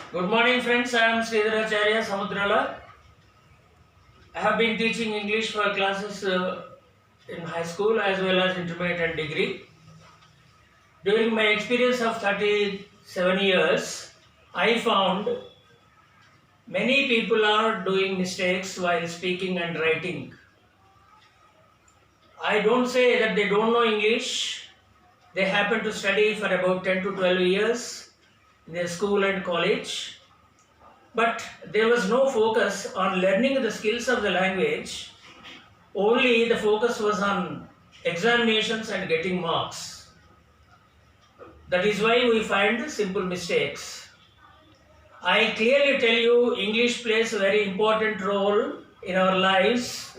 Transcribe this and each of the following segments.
Good morning, friends. I am Sridharacharya Samudrala. I have been teaching English for classes in high school as well as intermediate and degree. During my experience of 37 years, I found many people are doing mistakes while speaking and writing. I don't say that they don't know English. They happen to study for about 10 to 12 years in their school and college. But there was no focus on learning the skills of the language. Only the focus was on examinations and getting marks. That is why we find simple mistakes. I clearly tell you, English plays a very important role in our lives.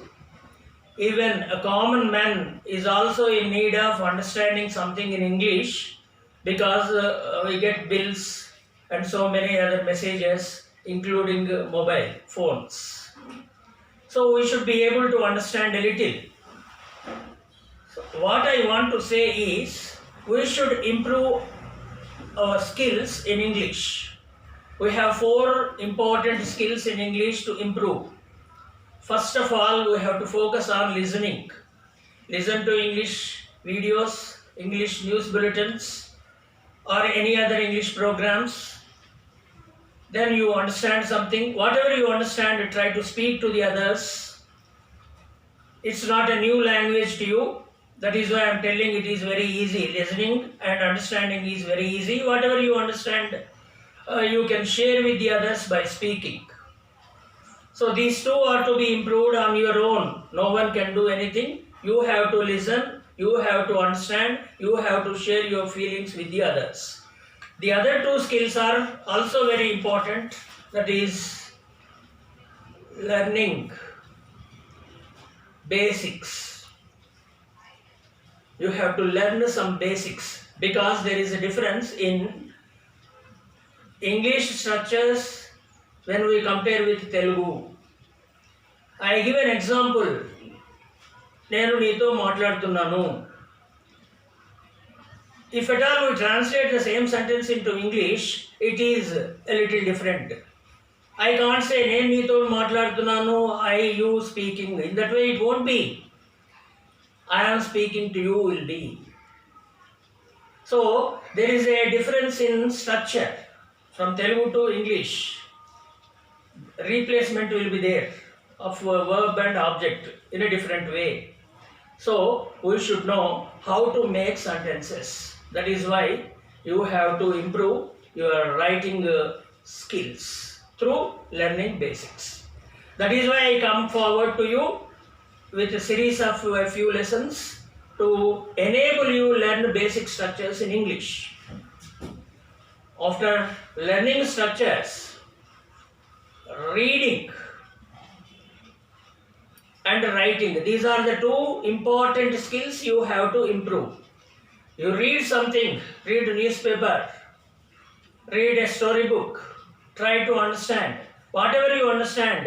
Even a common man is also in need of understanding something in English because we get bills and so many other messages, including mobile phones. So we should be able to understand a little. What I want to say is we should improve our skills in English. We have 4 important skills in English to improve. First of all, we have to focus on listening. Listen to English videos, English news bulletins, or any other English programs. Then you understand something. Whatever you understand, try to speak to the others. It's not a new language to you. That is why I am telling it is very easy. Listening and understanding is very easy. Whatever you understand, you can share with the others by speaking. So these 2 are to be improved on your own. No one can do anything. You have to listen, you have to understand, you have to share your feelings with the others. The other 2 skills are also very important. That is learning basics. You have to learn some basics because there is a difference in English structures when we compare with Telugu. I give an example. నేను నీతో మాట్లాడుతున్నాను. If at all we translate the same sentence into English, it is a little different. I can't say నేను నీతో మాట్లాడుతున్నాను, you speaking. In that way it won't be. I am speaking to you will be. So there is a difference in structure from Telugu to English. Replacement will be there of verb and object in a different way. So we should know how to make sentences. That is why you have to improve your writing skills through learning basics. That is why I come forward to you with a series of a few lessons to enable you learn basic structures in English. After learning structures, reading and writing, these are the 2 important skills you have to improve. You read something, read a newspaper, read a storybook, try to understand. Whatever you understand,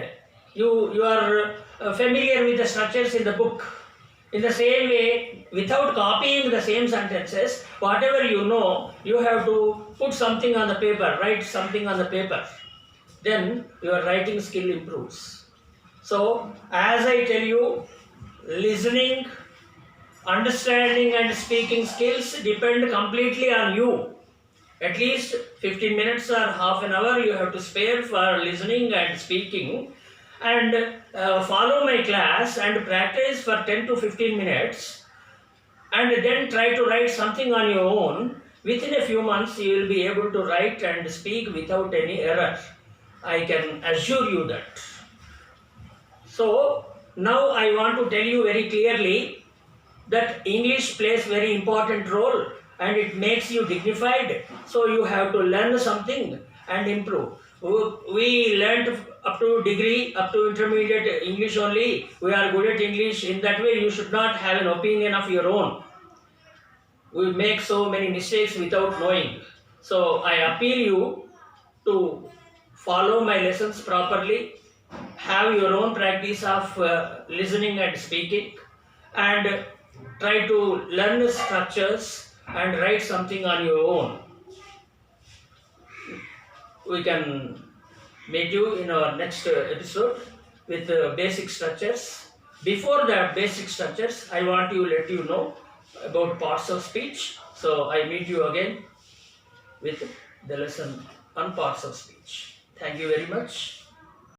you are familiar with the structures in the book. In the same way, without copying the same sentences, whatever you know, you have to put something on the paper, write something on the paper. Then your writing skill improves. So, as I tell you, listening, understanding and speaking skills depend completely on you. At least 15 minutes or half an hour you have to spare for listening and speaking, and follow my class and practice for 10 to 15 minutes, and then try to write something on your own. Within a few months you will be able to write and speak without any error. I can assure you that. So now I want to tell you very clearly that English plays very important role and it makes you dignified. So you have to learn something and improve. We learned up to degree, up to intermediate English only. We are good at English. In that way you should not have an opinion of your own. We make so many mistakes without knowing. So I appeal you to follow my lessons properly, have your own practice of listening and speaking, and try to learn structures and write something on your own. we can meet you in our next episode with basic structures. Before that basic structures, I want to let you know about parts of speech. So I meet you again with the lesson on parts of speech. Thank you very much.